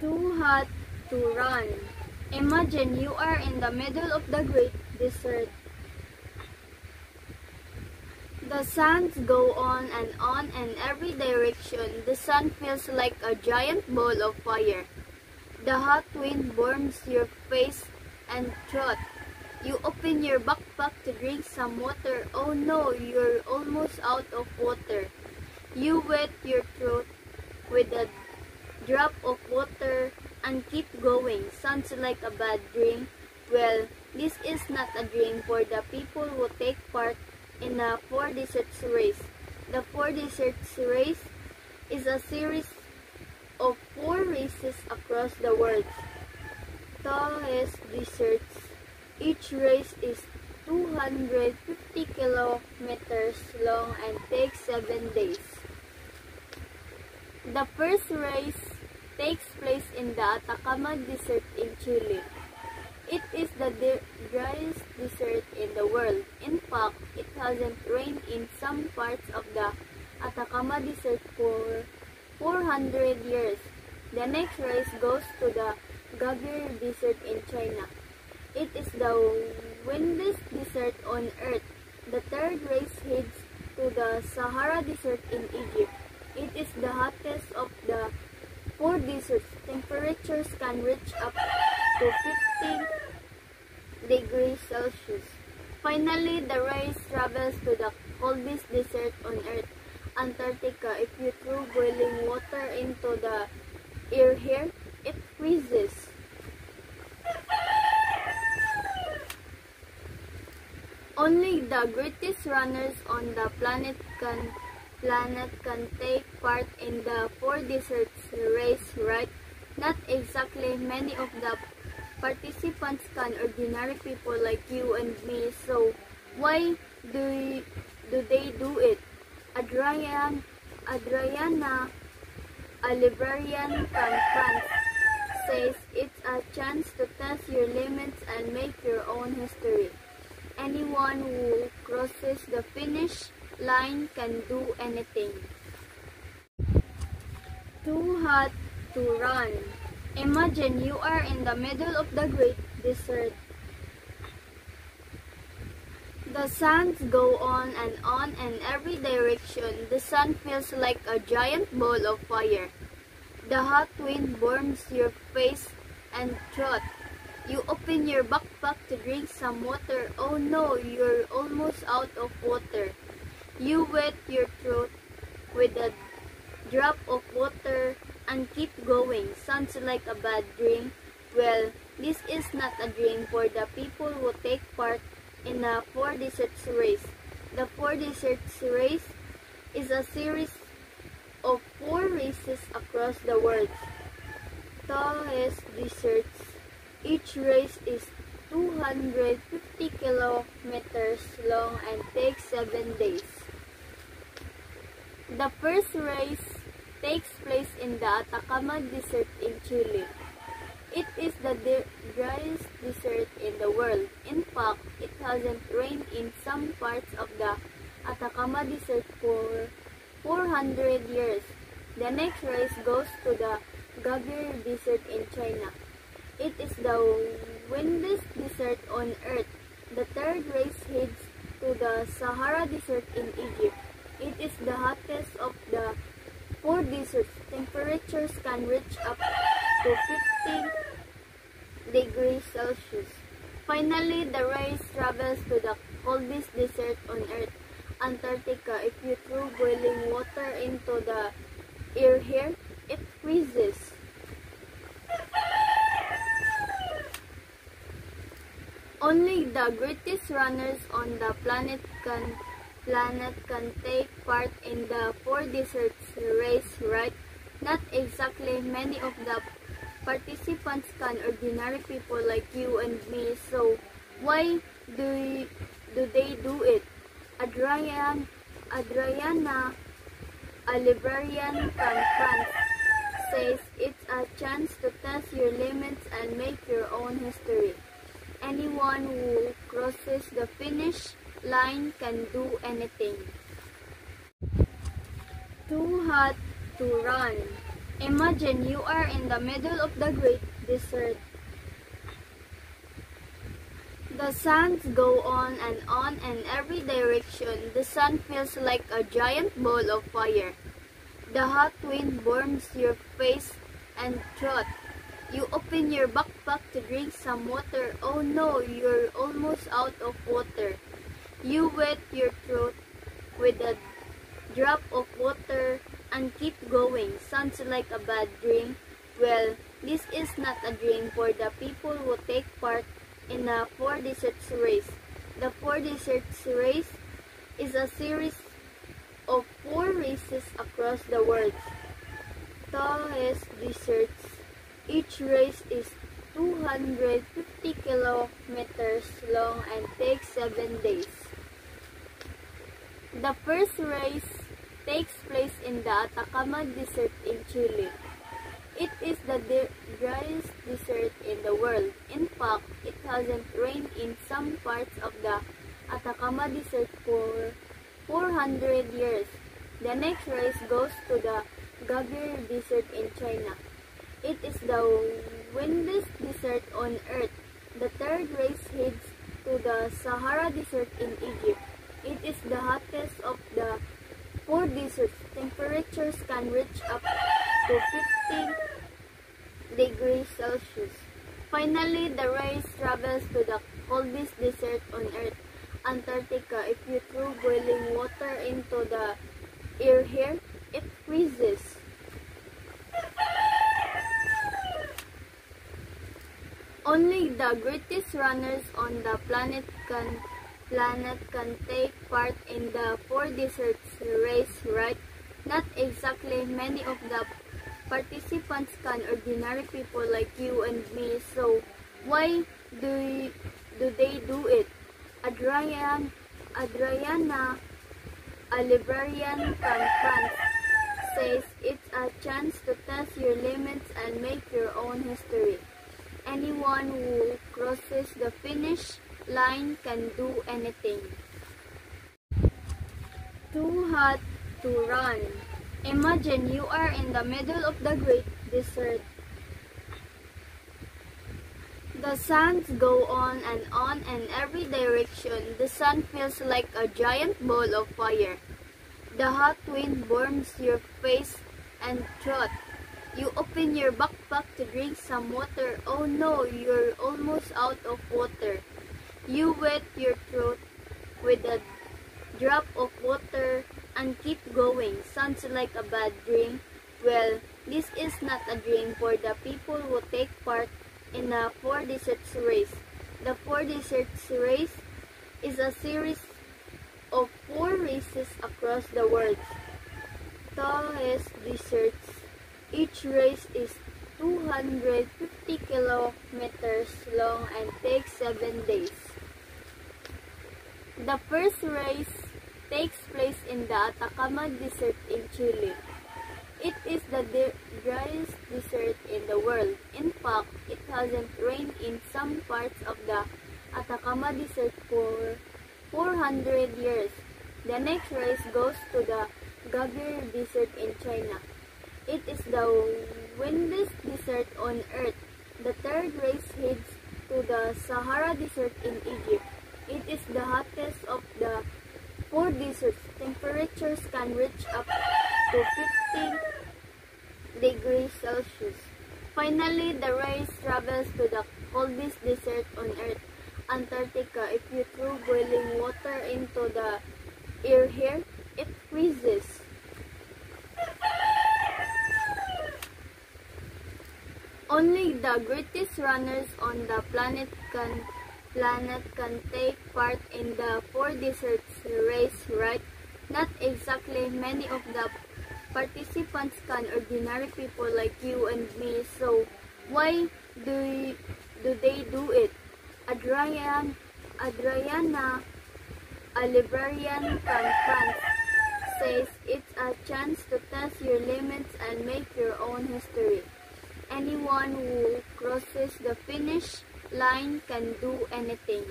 Too hot to run. Imagine you are in the middle of the great desert. The sands go on in every direction. The sun feels like a giant ball of fire. The hot wind burns your face and throat. You open your backpack to drink some water. Oh no, you're almost out of water. You wet your throat with a drop of water and keep going. Sounds like a bad dream. Well, this is not a dream for the people who take part in the Four Deserts Race. The Four Deserts Race is a series of 4 races across the world's tallest deserts. Each race is 250 kilometers long and takes 7 days. The first race takes place in the Atacama Desert in Chile. It is the driest desert in the world. In fact, it hasn't rained in some parts of the Atacama Desert for 400 years. The next race goes to the Gobi Desert in China. It is the windiest desert on Earth. The third race heads to the Sahara Desert in Egypt. It is the hottest of the 4 deserts. Temperatures can reach up to 50 degrees Celsius. Finally, the race travels to the coldest desert on Earth, Antarctica. If you throw boiling water into the air here, it freezes. Only the greatest runners on the planet can take part in the 4 deserts race, right? Not exactly. Many of the participants can ordinary people like you and me. So why do they do it? Adriana, a librarian from France, says it's a chance to test your limits and make your own history. Anyone who crosses the finish line can do anything. Too hot to run. Imagine you are in the middle of the great desert. The sands go on in every direction. The sun feels like a giant ball of fire. The hot wind burns your face and throat. You open your backpack to drink some water. Oh no, you're almost out of water. You wet your throat with a drop of water and keep going. Sounds like a bad dream. Well, this is not a dream for the people who take part in the 4 Deserts Race. The 4 Deserts Race is a series of 4 races across the world's tallest deserts. Each race is 250 kilometers long and takes 7 days. The first race takes place in the Atacama Desert in Chile. It is the driest desert in the world. In fact, it hasn't rained in some parts of the Atacama Desert for 400 years. The next race goes to the Gobi Desert in China. It is the windiest desert on Earth. The third race heads to the Sahara Desert in Egypt. It is the hottest of the 4 deserts. Temperatures can reach up to 50 degrees Celsius. Finally, the race travels to the coldest desert on Earth, Antarctica. If you throw boiling water into the air here, it freezes. Only the greatest runners on the planet can take part in the 4 deserts race, right? Not exactly. Many of the participants can ordinary people like you and me. So why do they do it? Adriana, a librarian from France, says it's a chance to test your limits and make your own history. Anyone who crosses the finish line can do anything. Too hot to run. Imagine you are in the middle of the great desert. The sands go on in every direction. The sun feels like a giant ball of fire. The hot wind burns your face and throat. You open your backpack to drink some water. Oh no, you're almost out of water. You wet your throat with a drop of water and keep going. Sounds like a bad dream. Well, this is not a dream for the people who take part in the Four Deserts Race. The Four Deserts Race is a series of 4 races across the world. Tallest deserts. Each race is 250 kilometers long and takes 7 days. The first race takes place in the Atacama Desert in Chile. It is the driest desert in the world. In fact, it hasn't rained in some parts of the Atacama Desert for 400 years. The next race goes to the Gobi Desert in China. It is the windiest desert on Earth. The third race heads to the Sahara Desert in Egypt. It is the hottest of the 4 deserts. Temperatures can reach up to 50 degrees Celsius. Finally, the race travels to the coldest desert on Earth, Antarctica. If you throw boiling water into the air here, it freezes. Only the greatest runners on the planet can take part in the Four Deserts race, right? Not exactly. Many of the participants can ordinary people like you and me. So why do they do it? Adriana, a librarian from France, says it's a chance to test your limits and make your own history. Anyone who crosses the finish line can do anything. Too hot to run. Imagine you are in the middle of the great desert. The sands go on in every direction. The sun feels like a giant ball of fire. The hot wind burns your face and throat. You open your backpack to drink some water. Oh no, you're almost out of water. You wet your throat with a drop of water and keep going. Sounds like a bad dream. Well, this is not a dream for the people who take part in the Four Deserts Race. The Four Deserts Race is a series of 4 races across the world. Tallest deserts. Each race is 250 kilometers long and takes 7 days. The first race takes place in the Atacama Desert in Chile. It is the driest desert in the world. In fact, it hasn't rained in some parts of the Atacama Desert for 400 years. The next race goes to the Gobi Desert in China. It is the windiest desert on Earth. The third race heads to the Sahara Desert in Egypt. It is the hottest of the 4 deserts. Temperatures can reach up to 50 degrees Celsius. Finally, the race travels to the coldest desert on Earth, Antarctica. If you throw boiling water into the air here, it freezes. Only the greatest runners on the planet can take part in the Four Deserts race, right? Not exactly. Many of the participants can ordinary people like you and me. So why do they do it? Adriana, a librarian from France, says it's a chance to test your limits and make your own history. Anyone who crosses the finish line can do anything.